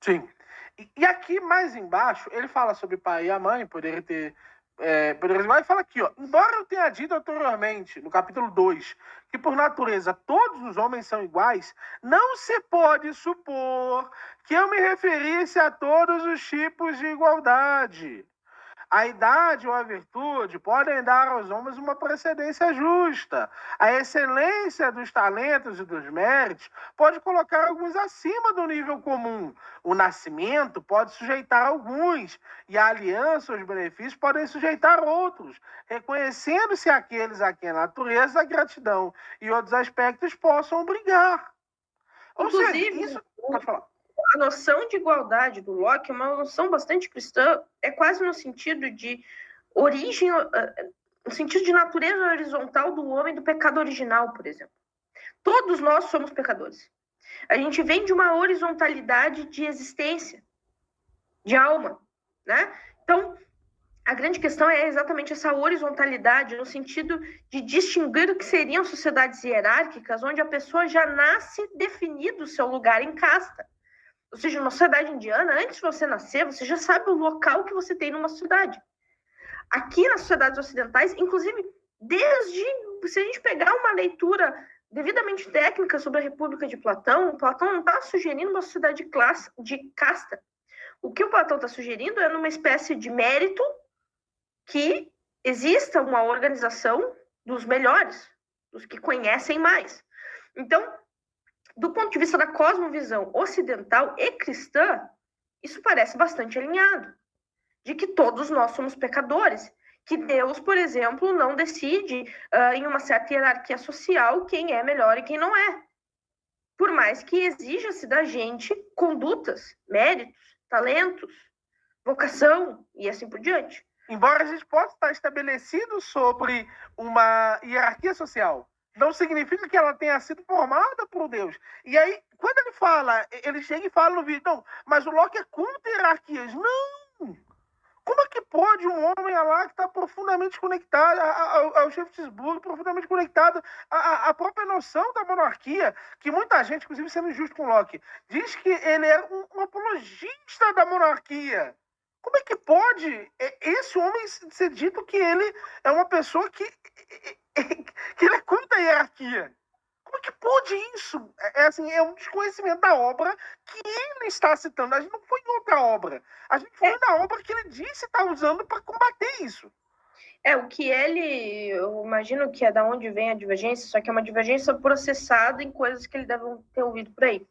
Sim. E aqui, mais embaixo, ele fala sobre o pai e a mãe poderem ter poderes iguais, e fala aqui, ó, embora eu tenha dito anteriormente, no capítulo 2, que por natureza todos os homens são iguais, não se pode supor que eu me referisse a todos os tipos de igualdade. A idade ou a virtude podem dar aos homens uma precedência justa. A excelência dos talentos e dos méritos pode colocar alguns acima do nível comum. O nascimento pode sujeitar alguns, e a aliança ou os benefícios podem sujeitar outros, reconhecendo-se aqueles a quem a natureza, a gratidão e outros aspectos possam obrigar. Ou seja, Inclusive, isso... Pode falar. a noção de igualdade do Locke é uma noção bastante cristã, é quase no sentido de origem, no sentido de natureza horizontal do homem, do pecado original, por exemplo. Todos nós somos pecadores. A gente vem de uma horizontalidade de existência, de alma, né? Então, a grande questão é exatamente essa horizontalidade, no sentido de distinguir o que seriam sociedades hierárquicas, onde a pessoa já nasce definido o seu lugar em casta. Ou seja, uma sociedade indiana, antes de você nascer, você já sabe o local que você tem numa sociedade. Aqui nas sociedades ocidentais, inclusive, se a gente pegar uma leitura devidamente técnica sobre a República de Platão, Platão não está sugerindo uma sociedade de casta. O que o Platão está sugerindo é numa espécie de mérito que exista uma organização dos melhores, dos que conhecem mais. Então, do ponto de vista da cosmovisão ocidental e cristã, isso parece bastante alinhado, de que todos nós somos pecadores, que Deus, por exemplo, não decide em uma certa hierarquia social quem é melhor e quem não é. Por mais que exija-se da gente condutas, méritos, talentos, vocação e assim por diante. Embora a gente possa estar estabelecido sobre uma hierarquia social, não significa que ela tenha sido formada por Deus. E aí, quando ele chega e fala no vídeo, não, mas o Locke é contra hierarquias. Não! Como é que pode um homem lá que está profundamente conectado ao Shaftesbury, profundamente conectado à própria noção da monarquia, que muita gente, inclusive sendo injusto com o Locke, diz que ele é um apologista da monarquia. Como é que pode esse homem ser dito que ele é uma pessoa que ele é contra a hierarquia? Como é que pode isso? É um desconhecimento da obra que ele está citando. A gente não foi em outra obra. A gente foi na obra que ele disse estar usando para combater isso. O que eu imagino que é da onde vem a divergência, só que é uma divergência processada em coisas que ele deve ter ouvido por aí.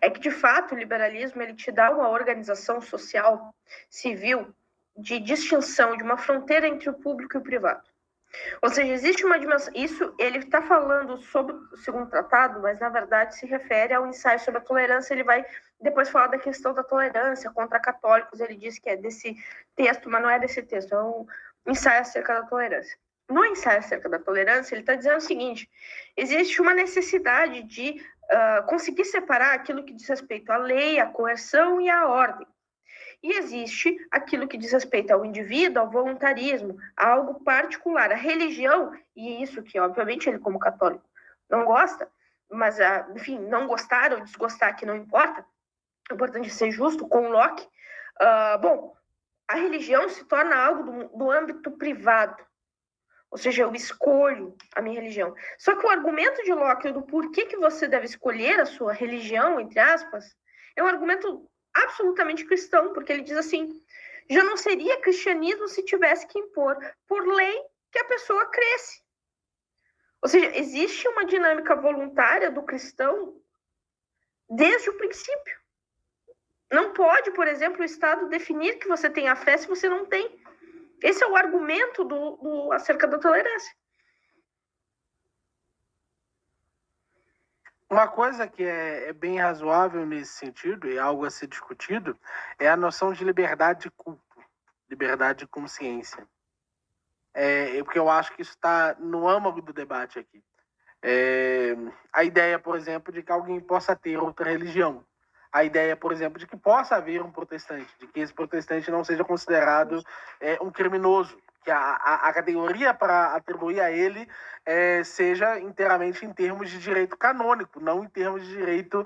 É que, de fato, o liberalismo ele te dá uma organização social, civil, de distinção, de uma fronteira entre o público e o privado. Ou seja, existe uma dimensão... Isso ele está falando sobre o segundo tratado, mas, na verdade, se refere ao ensaio sobre a tolerância. Ele vai depois falar da questão da tolerância contra católicos. Ele diz que é desse texto, mas não é desse texto. É um ensaio acerca da tolerância. No ensaio acerca da tolerância, ele está dizendo o seguinte: existe uma necessidade de conseguir separar aquilo que diz respeito à lei, à coerção e à ordem. E existe aquilo que diz respeito ao indivíduo, ao voluntarismo, a algo particular, a religião, e isso que, obviamente, ele, como católico, não gosta, mas, enfim, não gostar ou desgostar que não importa, é importante ser justo com o Locke. Bom, a religião se torna algo do âmbito privado, ou seja, eu escolho a minha religião. Só que o argumento de Locke do porquê que você deve escolher a sua religião, entre aspas, é um argumento absolutamente cristão, porque ele diz assim: já não seria cristianismo se tivesse que impor por lei que a pessoa cresce. Ou seja, existe uma dinâmica voluntária do cristão desde o princípio. Não pode, por exemplo, o Estado definir que você tem a fé se você não tem. Esse é o argumento acerca da tolerância. Uma coisa que é bem razoável nesse sentido, e algo a ser discutido, é a noção de liberdade de culto, liberdade de consciência. Porque eu acho que isso está no âmago do debate aqui. A ideia, por exemplo, de que alguém possa ter outra religião. A ideia, por exemplo, de que possa haver um protestante, de que esse protestante não seja considerado um criminoso, que a categoria para atribuir a ele seja inteiramente em termos de direito canônico, não em termos de direito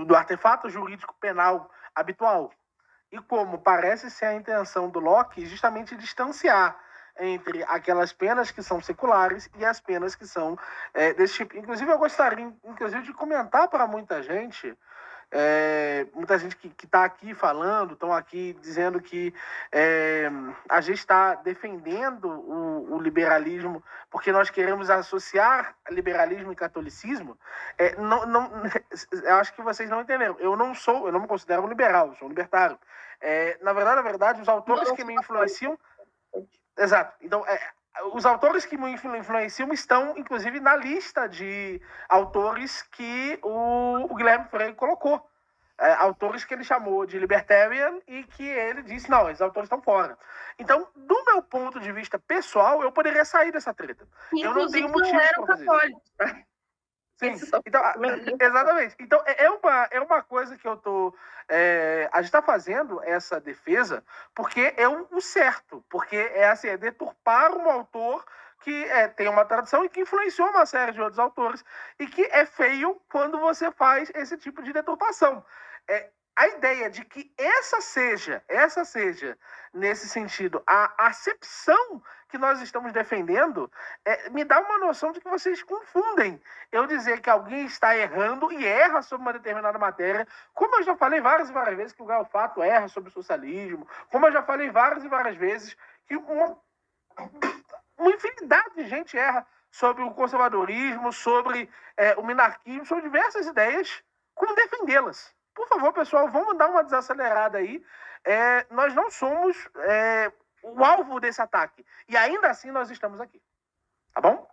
do artefato jurídico penal habitual. E como parece ser a intenção do Locke, justamente distanciar entre aquelas penas que são seculares e as penas que são desse tipo. Inclusive, eu gostaria de comentar para muita gente que está aqui falando, estão aqui dizendo que a gente está defendendo o liberalismo porque nós queremos associar liberalismo e catolicismo. Eu acho que vocês não entenderam. Eu não me considero um liberal, eu sou um libertário. Na verdade, os autores que me influenciam... Exato. Então, os autores que me influenciam estão, inclusive, na lista de autores que o Guilherme Frey colocou. Autores que ele chamou de libertarian e que ele disse, não, esses autores estão fora. Então, do meu ponto de vista pessoal, eu poderia sair dessa treta. Inclusive, eu não tenho motivo para fazer isso. Sim, então, exatamente. Então, é uma coisa que eu tô... a gente está fazendo essa defesa porque é o certo, porque é deturpar um autor que tem uma tradição e que influenciou uma série de outros autores e que é feio quando você faz esse tipo de deturpação. A ideia de que essa seja, nesse sentido, a acepção que nós estamos defendendo, me dá uma noção de que vocês confundem eu dizer que alguém está errando e erra sobre uma determinada matéria, como eu já falei várias e várias vezes que o Gaio Fato erra sobre o socialismo, como eu já falei várias e várias vezes que uma infinidade de gente erra sobre o conservadorismo, sobre o minarquismo, sobre diversas ideias, como defendê-las. Por favor, pessoal, vamos dar uma desacelerada aí. Nós não somos o alvo desse ataque. E ainda assim nós estamos aqui. Tá bom?